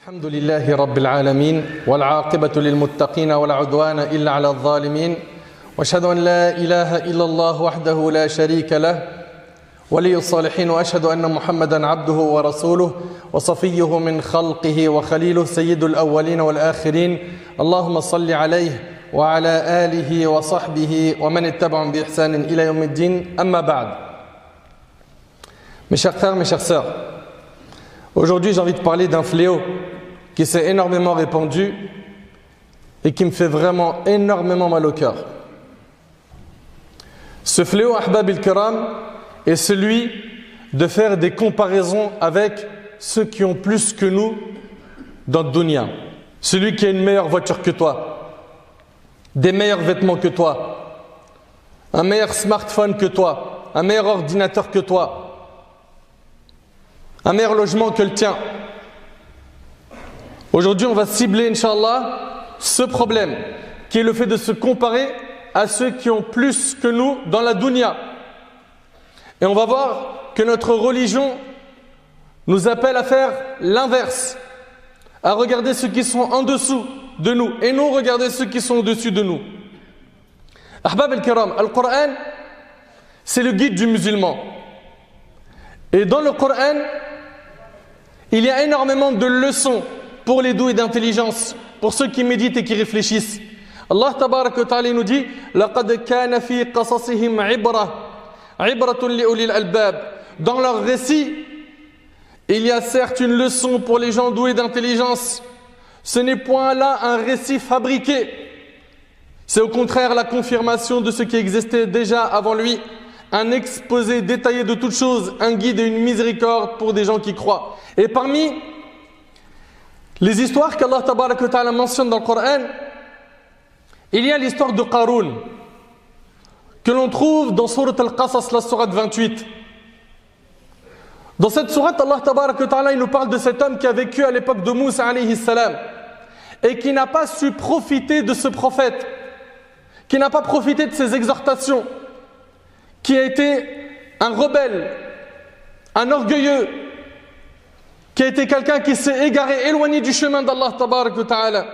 الحمد لله رب العالمين والعاقبة للمتقين ولا عدوان إلا على الظالمين وأشهد أن لا إله إلا الله وحده لا شريك له ولي الصالحين وأشهد أن محمدا عبده ورسوله وصفيه من خلقه وخليله سيد الأولين والآخرين اللهم صل عليه وعلى آله وصحبه ومن اتبعهم بإحسان إلى يوم الدين أما بعد. Mes chers frères, mes chères sœurs, aujourd'hui j'ai envie de parler d'un fléau qui s'est énormément répandu et qui me fait vraiment énormément mal au cœur. Ce fléau, ahbab al-kiram, est celui de faire des comparaisons avec ceux qui ont plus que nous dans le dunya. Celui qui a une meilleure voiture que toi, des meilleurs vêtements que toi, un meilleur smartphone que toi, un meilleur ordinateur que toi, un meilleur logement que le tien. Aujourd'hui, on va cibler, Inch'Allah, ce problème, qui est le fait de se comparer à ceux qui ont plus que nous dans la dunya. Et on va voir que notre religion nous appelle à faire l'inverse, à regarder ceux qui sont en dessous de nous, et non regarder ceux qui sont au-dessus de nous. Ahbab al-Kiram, Al-Qur'an, c'est le guide du musulman. Et dans le Coran, il y a énormément de leçons pour les doués d'intelligence, pour ceux qui méditent et qui réfléchissent. Allah tabaraka wa ta'ala nous dit لَقَدْ كَانَ فِي قَصَصِهِمْ عِبْرَةٌ لِأُولِي الْأَلْبَابِ. Dans leur récit, il y a certes une leçon pour les gens doués d'intelligence. Ce n'est point là un récit fabriqué. C'est au contraire la confirmation de ce qui existait déjà avant lui. Un exposé détaillé de toutes choses, un guide et une miséricorde pour des gens qui croient. Et parmi les histoires qu'Allah tabaraka wa ta'ala mentionne dans le Coran, il y a l'histoire de Qarun, que l'on trouve dans Sourate Al-Qasas, la sourate 28. Dans cette sourate, Allah tabaraka wa ta'ala, il nous parle de cet homme qui a vécu à l'époque de Moussa alayhi salam et qui n'a pas su profiter de ce prophète, qui n'a pas profité de ses exhortations, qui a été un rebelle, un orgueilleux, qui a été quelqu'un qui s'est égaré, éloigné du chemin d'Allah tabarak wa ta'ala.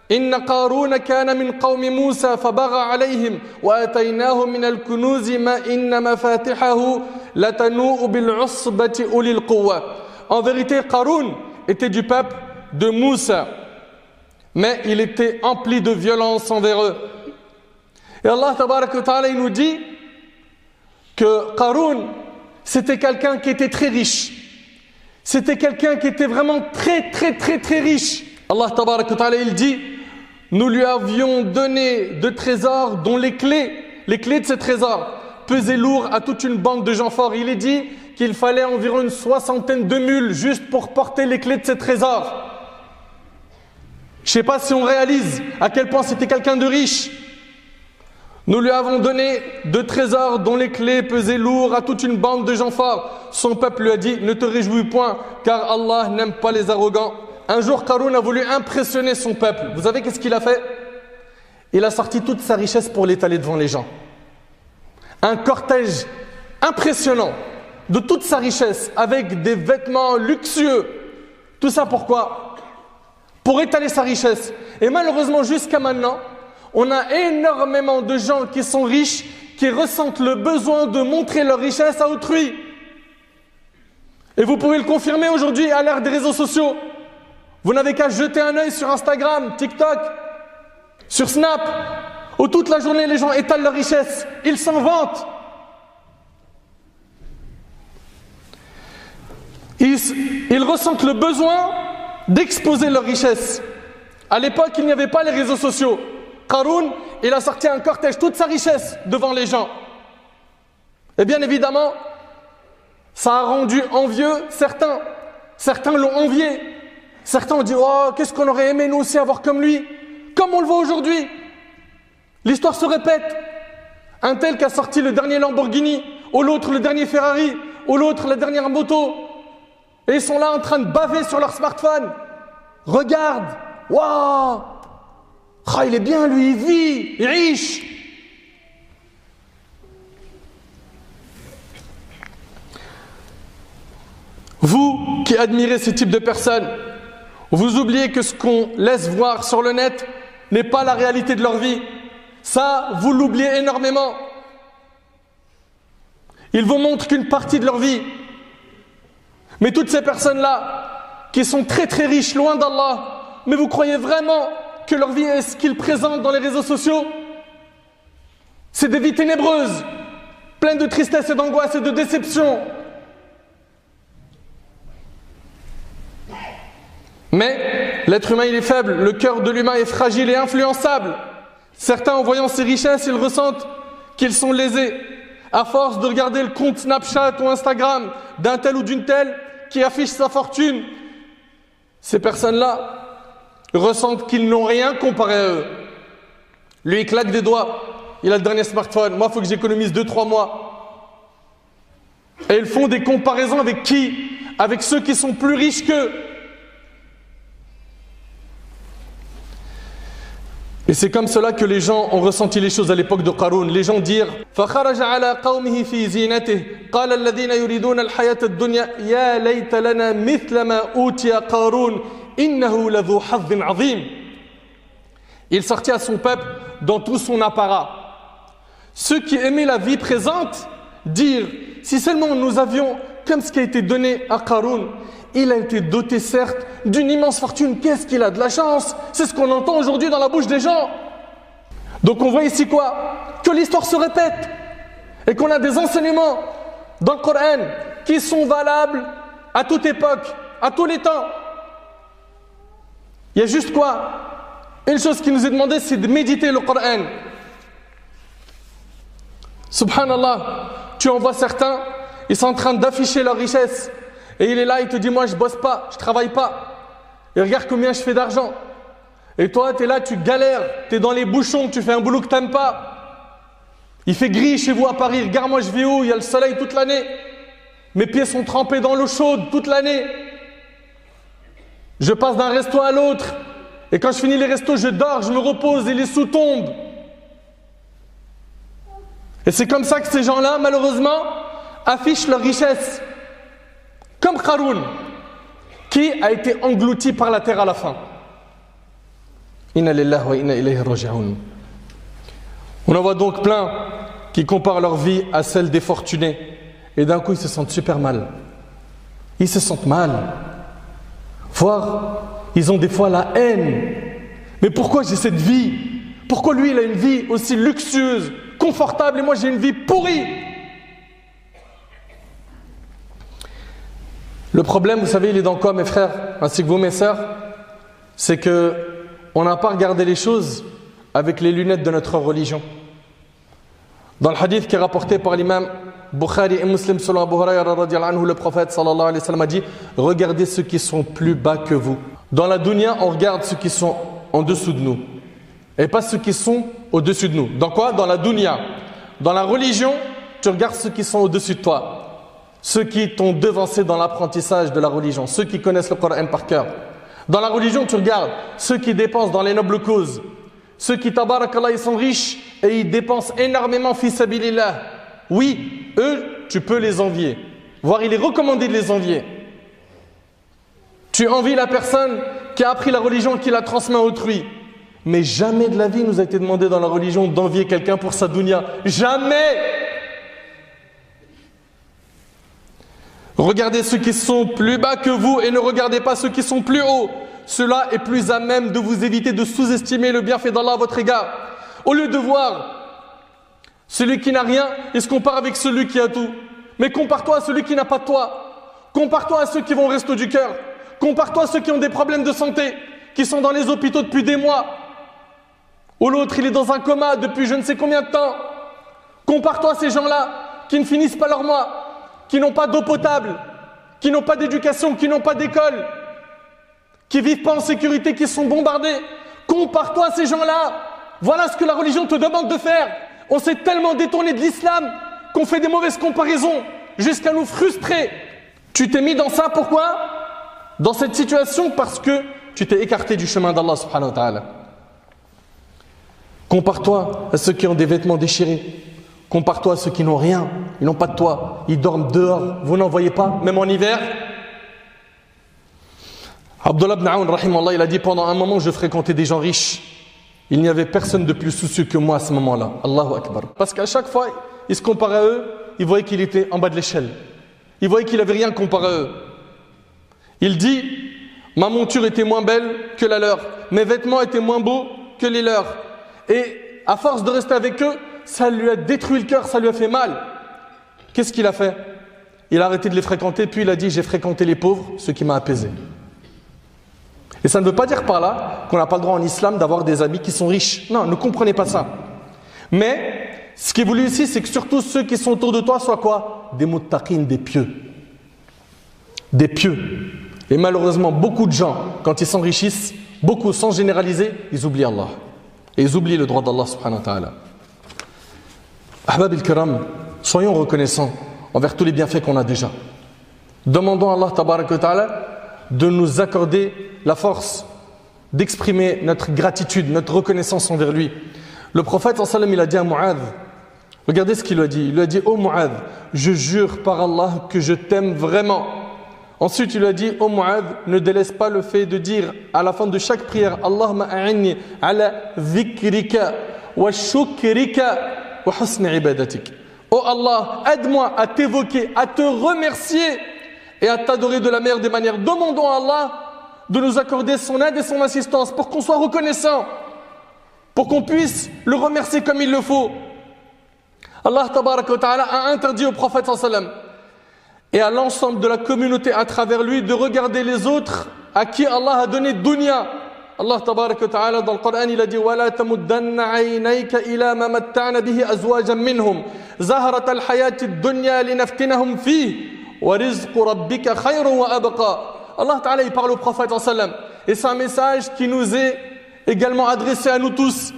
Inna Qaruna kana min qawmi Musa fabagha alayhim wa ataynahu min al-kunuz ma inna mafatihahu latanu bil usbati ulil quwwa. En vérité, Qarun était du peuple de Moussa, mais il était empli de violence envers eux. Et Allah tabarak wa ta'ala, il nous dit que Qarun, c'était quelqu'un qui était très riche. C'était quelqu'un qui était vraiment très riche. Allah tabarak wa ta'ala, il dit, nous lui avions donné de trésors dont les clés de ces trésors pesaient lourd à toute une bande de gens forts. Il est dit qu'il fallait environ une 60aine de mules juste pour porter les clés de ces trésors. Je ne sais pas si on réalise à quel point c'était quelqu'un de riche. Nous lui avons donné de trésors dont les clés pesaient lourd à toute une bande de gens forts. Son peuple lui a dit, ne te réjouis point, car Allah n'aime pas les arrogants. Un jour, Qarun a voulu impressionner son peuple. Vous savez qu'est-ce qu'il a fait? Il a sorti toute sa richesse pour l'étaler devant les gens. Un cortège impressionnant de toute sa richesse, avec des vêtements luxueux. Tout ça pourquoi? Pour étaler sa richesse. Et malheureusement, jusqu'à maintenant, on a énormément de gens qui sont riches, qui ressentent le besoin de montrer leur richesse à autrui. Et vous pouvez le confirmer aujourd'hui à l'ère des réseaux sociaux. Vous n'avez qu'à jeter un œil sur Instagram, TikTok, sur Snap, où toute la journée les gens étalent leur richesse. Ils s'en vantent. Ils ressentent le besoin d'exposer leur richesse. À l'époque, il n'y avait pas les réseaux sociaux. Qarun, il a sorti un cortège, toute sa richesse devant les gens. Et bien évidemment, ça a rendu envieux certains. Certains l'ont envié. Certains ont dit, oh, qu'est-ce qu'on aurait aimé nous aussi avoir comme lui. Comme on le voit aujourd'hui. L'histoire se répète. Un tel qui a sorti le dernier Lamborghini, ou l'autre le dernier Ferrari, ou l'autre la dernière moto. Et ils sont là en train de baver sur leur smartphone. Regarde, waouh, ah, il est bien lui, il vit, il est riche. Vous qui admirez ce type de personnes, Vous oubliez que ce qu'on laisse voir sur le net n'est pas la réalité de leur vie. Ça, vous l'oubliez énormément. Ils vous montrent qu'une partie de leur vie. Mais toutes ces personnes-là, qui sont très très riches, loin d'Allah, mais vous croyez vraiment que leur vie est ce qu'ils présentent dans les réseaux sociaux? C'est des vies ténébreuses, pleines de tristesse et d'angoisse et de déception. Mais l'être humain, il est faible, le cœur de l'humain est fragile et influençable. Certains, en voyant ces richesses, ils ressentent qu'ils sont lésés. À force de regarder le compte Snapchat ou Instagram d'un tel ou d'une telle qui affiche sa fortune, ces personnes-là ressentent qu'ils n'ont rien comparé à eux. Lui, il claque des doigts, il a le dernier smartphone. Moi, il faut que j'économise 2-3 mois. Et ils font des comparaisons avec qui? Avec ceux qui sont plus riches qu'eux. Et c'est comme cela que les gens ont ressenti les choses à l'époque de Qarun. Les gens dirent فَخَرَجَ عَلَى قَوْمِهِ فِي زِينَتِهِ قَالَ الَّذِينَ يُرِيدُونَ الْحَيَاةَ الدُّنْيَا يَا لَيْتَ لَنَا مِثْلَ مَا أُوتِيَ قَارُونَ إِنَّهُ لَذُو حَظٍّ عَظِيمٍ. Il sortit à son peuple dans tout son apparat. Ceux qui aimaient la vie présente dirent si seulement nous avions comme ce qui a été donné à Qarun. Il a été doté certes d'une immense fortune. Qu'est-ce qu'il a de la chance? C'est ce qu'on entend aujourd'hui dans la bouche des gens. Donc on voit ici quoi? Que l'histoire se répète et qu'on a des enseignements dans le Coran qui sont valables à toute époque, à tous les temps. Il y a juste quoi? Une chose qui nous est demandée, c'est de méditer le Coran. Subhanallah, tu en vois certains, ils sont en train d'afficher leur richesse. Et il est là, il te dit, moi je bosse pas, je travaille pas. Et regarde combien je fais d'argent. Et toi, tu es là, tu galères, tu es dans les bouchons, tu fais un boulot que tu n'aimes pas. Il fait gris chez vous à Paris, regarde moi je vis où, il y a le soleil toute l'année. Mes pieds sont trempés dans l'eau chaude toute l'année. Je passe d'un resto à l'autre. Et quand je finis les restos, je dors, je me repose et les sous tombent. Et c'est comme ça que ces gens-là, malheureusement, affichent leur richesse. Comme Qarun, qui a été englouti par la terre à la fin. Inna lillahi wa inna ilayhi raji'un. On en voit donc plein qui comparent leur vie à celle des fortunés. Et d'un coup, ils se sentent super mal. Ils se sentent mal. Voire, ils ont des fois la haine. Mais pourquoi j'ai cette vie? Pourquoi lui, il a une vie aussi luxueuse, confortable, et moi, j'ai une vie pourrie? Le problème, vous savez, il est dans quoi, mes frères, ainsi que vous, mes sœurs? C'est que on n'a pas regardé les choses avec les lunettes de notre religion. Dans le hadith qui est rapporté par l'imam Bukhari et Muslim selon Abu Huraira radiyallahu anhu, le prophète sallallahu alayhi wa sallam a dit regardez ceux qui sont plus bas que vous. Dans la dunya, on regarde ceux qui sont en dessous de nous et pas ceux qui sont au-dessus de nous. Dans quoi? Dans la dunya. Dans la religion, tu regardes ceux qui sont au-dessus de toi. Ceux qui t'ont devancé dans l'apprentissage de la religion, ceux qui connaissent le Coran par cœur. Dans la religion, tu regardes ceux qui dépensent dans les nobles causes, ceux qui, tabarakallah, ils sont riches et ils dépensent énormément fi sabilillah. Oui, eux, tu peux les envier, voire il est recommandé de les envier. Tu envies la personne qui a appris la religion, qui la transmet à autrui. Mais jamais de la vie nous a été demandé dans la religion d'envier quelqu'un pour sa dunya. Jamais! Regardez ceux qui sont plus bas que vous et ne regardez pas ceux qui sont plus hauts. Cela est plus à même de vous éviter de sous-estimer le bienfait d'Allah à votre égard. Au lieu de voir celui qui n'a rien, il se compare avec celui qui a tout. Mais compare-toi à celui qui n'a pas de toi. Compare-toi à ceux qui vont au resto du cœur. Compare-toi à ceux qui ont des problèmes de santé, qui sont dans les hôpitaux depuis des mois. Ou l'autre, il est dans un coma depuis je ne sais combien de temps. Compare-toi à ces gens-là qui ne finissent pas leur mois, qui n'ont pas d'eau potable, qui n'ont pas d'éducation, qui n'ont pas d'école, qui ne vivent pas en sécurité, qui sont bombardés. Compare-toi à ces gens-là. Voilà ce que la religion te demande de faire. On s'est tellement détourné de l'islam qu'on fait des mauvaises comparaisons jusqu'à nous frustrer. Tu t'es mis dans ça, pourquoi? Dans cette situation parce que tu t'es écarté du chemin d'Allah subhanahu wa ta'ala. Compare-toi à ceux qui ont des vêtements déchirés. Compare-toi à ceux qui n'ont rien, ils n'ont pas de toit, ils dorment dehors, vous n'en voyez pas, même en hiver. Abdullah ibn Aoun, rahimahullah, il a dit pendant un moment je fréquentais des gens riches. Il n'y avait personne de plus soucieux que moi à ce moment-là. Allahu Akbar. Parce qu'à chaque fois, il se comparait à eux, il voyait qu'il était en bas de l'échelle. Il voyait qu'il n'avait rien comparé à eux. Il dit, ma monture était moins belle que la leur. Mes vêtements étaient moins beaux que les leurs. Et à force de rester avec eux, ça lui a détruit le cœur, ça lui a fait mal. Qu'est-ce qu'il a fait? Il a arrêté de les fréquenter, puis il a dit, j'ai fréquenté les pauvres, ce qui m'a apaisé. Et ça ne veut pas dire par là qu'on n'a pas le droit en islam d'avoir des amis qui sont riches. Non, ne comprenez pas ça. Mais ce qui est voulu ici, c'est que surtout ceux qui sont autour de toi soient quoi? Des muttaqin, des pieux. Des pieux. Et malheureusement, beaucoup de gens, quand ils s'enrichissent, beaucoup, sans généraliser, ils oublient Allah. Et ils oublient le droit d'Allah subhanahu wa ta'ala. Ahbab al-kiram, soyons reconnaissants envers tous les bienfaits qu'on a déjà. Demandons à Allah tabarak wa ta'ala de nous accorder la force d'exprimer notre gratitude, notre reconnaissance envers lui. Le prophète sallallahu alayhi wa sallam, il a dit à Mu'adh, regardez ce qu'il lui a dit. Il lui a dit, oh Mu'adh, je jure par Allah que je t'aime vraiment. Ensuite, il lui a dit, oh Mu'adh, ne délaisse pas le fait de dire à la fin de chaque prière, Allahumma a'inni ala dhikrika wa shukrika wa husni ibadatik. Oh Allah, aide-moi à t'évoquer, à te remercier et à t'adorer de la meilleure des manières. Demandons à Allah de nous accorder son aide et son assistance pour qu'on soit reconnaissant, pour qu'on puisse le remercier comme il le faut. Allah tabaraka wa ta'ala a interdit au prophète sallallahu alayhi wa sallam et à l'ensemble de la communauté à travers lui de regarder les autres à qui Allah a donné dunya. Allah tabaraka wa ta'ala dans le Coran il a dit وَلَا تَمُدَّنَّ عَيْنَيْكَ إِلَى مَا مَتَّعْنَا بِهِ أَزْوَاجًا مِّنْهُمْ زَهْرَةَ الْحَيَاةِ الدُّنْيَا لِنَفْتِنَهُمْ فِيهِ وَرِزْقُ رَبِّكَ خَيْرٌ وَأَبْقَى. Allah ta'ala il parle au prophète sallam et c'est un message qui nous est également adressé à nous tous.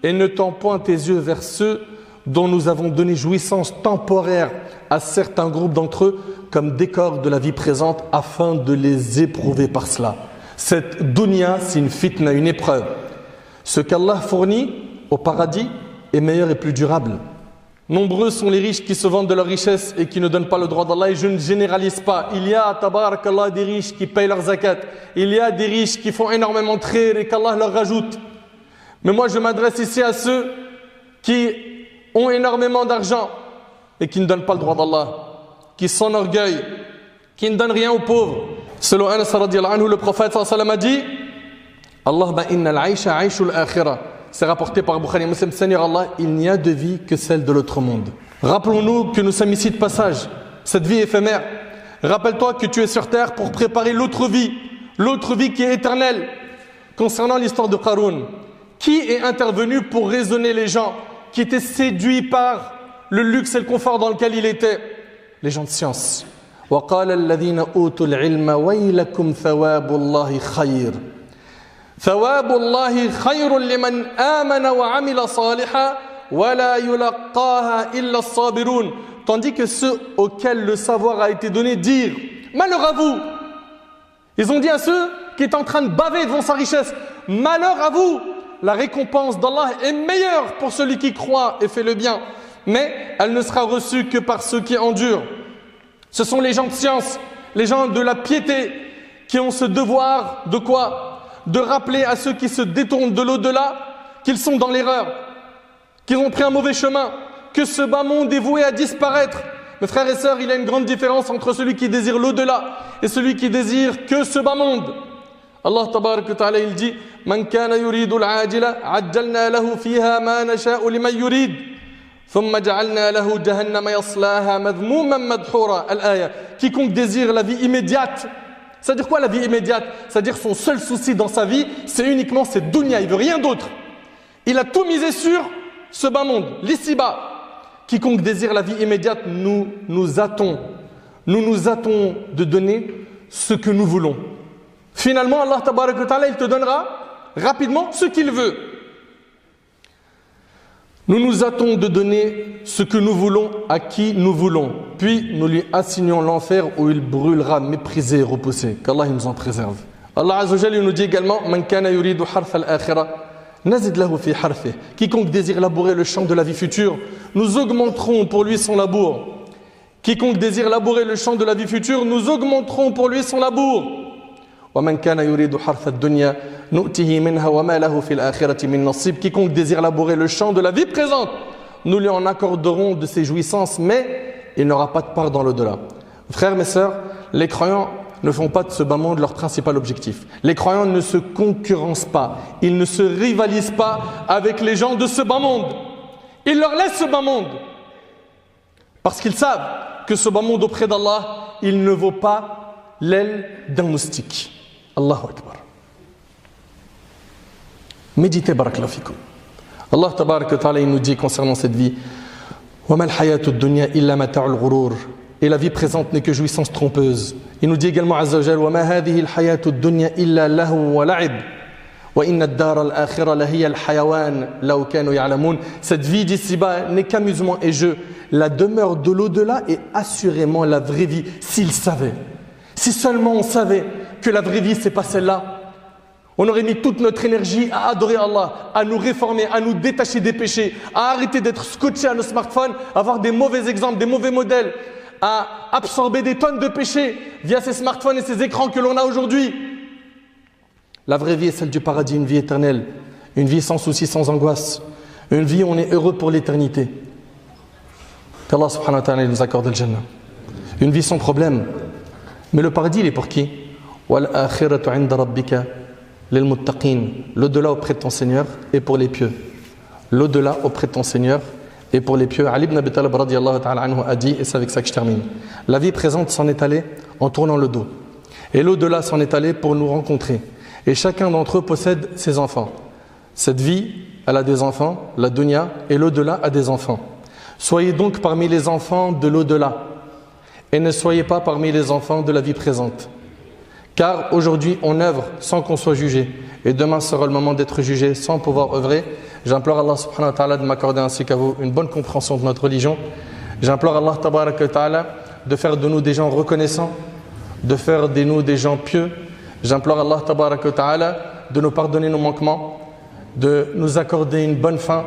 Et ne tends point tes yeux vers ceux dont nous avons donné jouissance temporaire à certains groupes d'entre eux comme décor de la vie présente afin de les éprouver par cela. Cette dunya, c'est une fitna, une épreuve. Ce qu'Allah fournit au paradis est meilleur et plus durable. Nombreux sont les riches qui se vendent de leur richesse et qui ne donnent pas le droit d'Allah, et je ne généralise pas. Il y a, tabarakallah, des riches qui payent leur zakat. Il y a des riches qui font énormément de khayr et qu'Allah leur rajoute. Mais moi je m'adresse ici à ceux qui ont énormément d'argent et qui ne donnent pas le droit d'Allah, qui s'enorgueillent, qui ne donnent rien aux pauvres. Selon Anas radiyallahu anhu, le prophète sallallahu alayhi wa sallam a dit Allahumma inna al-aisha aishul akhirah. C'est rapporté par Bukhari Muslim. Seigneur Allah, il n'y a de vie que celle de l'autre monde. Rappelons-nous que nous sommes ici de passage, cette vie éphémère. Rappelle-toi que tu es sur terre pour préparer l'autre vie qui est éternelle. Concernant l'histoire de Qarun, qui est intervenu pour raisonner les gens qui étaient séduits par le luxe et le confort dans lequel il était? Les gens de science. وَقَالَ الَّذِينَ أُوتُوا الْعِلْمَ وَيْلَكُمْ ثَوَابُ اللَّهِ خَيْرٌ ثواب الله خير لمن آمن وعمل صالحا ولا يلقاها إلا الصابرون. Tandis que ceux auxquels le savoir a été donné dirent malheur à vous. Ils ont dit à ceux qui étaient en train de baver devant sa richesse, malheur à vous, la récompense d'Allah est meilleure pour celui qui croit et fait le bien, mais elle ne sera reçue que par ceux qui endurent. Ce sont les gens de science, les gens de la piété qui ont ce devoir de quoi? De rappeler à ceux qui se détournent de l'au-delà qu'ils sont dans l'erreur, qu'ils ont pris un mauvais chemin, que ce bas monde est voué à disparaître. Mes frères et sœurs, il y a une grande différence entre celui qui désire l'au-delà et celui qui désire que ce bas monde. Allah tabarak wa ta'ala il dit Man kana yuridu al-ajila ajjalna lahu fiha ma nasha'u liman yurid thumma ja'alna lahu jahannama yaslaha madhmuman madhura. Al-aya. Quiconque désire la vie immédiate. C'est-à-dire quoi la vie immédiate? C'est-à-dire son seul souci dans sa vie, c'est uniquement cette dunya, il veut rien d'autre. Il a tout misé sur ce bas monde, l'ici-bas. Quiconque désire la vie immédiate, nous nous hâtons de donner ce que nous voulons. Finalement, Allah tabarak wa ta'ala, il te donnera rapidement ce qu'il veut. Nous nous hâtons de donner ce que nous voulons à qui nous voulons. Puis nous lui assignons l'enfer où il brûlera méprisé et repoussé. Qu'Allah nous en préserve. Allah Azza wa Jalla nous dit également Man kana yuridu harfa al-akhirah nazid lahu fi harfih. Quiconque désire labourer le champ de la vie future, nous augmenterons pour lui son labour. Quiconque désire labourer le champ de la vie future, nous augmenterons pour lui son labour. وَمَنْ كَانَ يُرِيدُ حَرْثَ الدُّنْيَا نُؤْتِهِ مِنْهَا وَمَا لَهُ فِي الْآخِرَةِ مِنْ نَصِيبٍ. Quiconque désire labourer le champ de la vie présente, nous lui en accorderons de ses jouissances, mais il n'aura pas de part dans l'au-delà. Frères, mes sœurs, les croyants ne font pas de ce bas monde leur principal objectif. Les croyants ne se concurrencent pas, ils ne se rivalisent pas avec les gens de ce bas monde. Ils leur laissent ce bas monde parce qu'ils savent que ce bas monde auprès d'Allah, il ne vaut pas l'aile d'un moustique. Allahu Akbar. Méditez, barakallahu fikum. Allah tabarak wa ta'ala, il nous dit concernant cette vie, وَمَا الْحَيَاةُ الدُّنْيَا إِلَّا مَتَاعُ الْغُرُورِ. Et la vie présente n'est que jouissance trompeuse. Il nous dit également Azza wa Jal, وَمَا هَذِهِ الْحَيَاةُ الدُّنْيَا إِلَّا لَهْوٌ وَلَعِبٌ وَإِنَّ الدَّارَ الْآخِرَةَ لَهِيَ الْحَيَوَانُ لَوْ كَانُوا يَعْلَمُونَ. Cette vie d'ici-bas n'est qu'amusement et jeu. La demeure de l'au-delà est assurément la vraie vie, s'ils savaient. Si seulement on savait que la vraie vie, c'est pas celle-là, on aurait mis toute notre énergie à adorer Allah, à nous réformer, à nous détacher des péchés, à arrêter d'être scotchés à nos smartphones, à avoir des mauvais exemples, des mauvais modèles, à absorber des tonnes de péchés via ces smartphones et ces écrans que l'on a aujourd'hui. La vraie vie est celle du paradis, une vie éternelle, une vie sans souci, sans angoisse, une vie où on est heureux pour l'éternité. Qu'Allah subhanahu wa ta'ala nous accorde le Jannah. Une vie sans problème. Mais le paradis, il est pour qui? وَالْآخِرَةُ عِنْدَ رَبِّكَ لِلْمُتَّقِينَ. L'au-delà auprès de ton Seigneur et pour les pieux. L'au-delà auprès de ton Seigneur et pour les pieux. Ali ibn Abi Talib radiyallahu ta'ala anhu a dit, et c'est avec ça que je termine, la vie présente s'en est allée en tournant le dos. Et l'au-delà s'en est allé pour nous rencontrer. Et chacun d'entre eux possède ses enfants. Cette vie, elle a des enfants, la dunya, et l'au-delà a des enfants. Soyez donc parmi les enfants de l'au-delà et ne soyez pas parmi les enfants de la vie présente. Car aujourd'hui on œuvre sans qu'on soit jugé et demain sera le moment d'être jugé sans pouvoir œuvrer. J'implore Allah subhanahu wa ta'ala de m'accorder ainsi qu'à vous une bonne compréhension de notre religion. J'implore Allah tabarak wa ta'ala de faire de nous des gens reconnaissants, de faire de nous des gens pieux. J'implore Allah tabarak wa ta'ala de nous pardonner nos manquements, de nous accorder une bonne fin.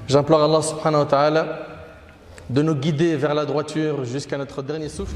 J'implore Allah subhanahu wa ta'ala de nous guider vers la droiture jusqu'à notre dernier souffle.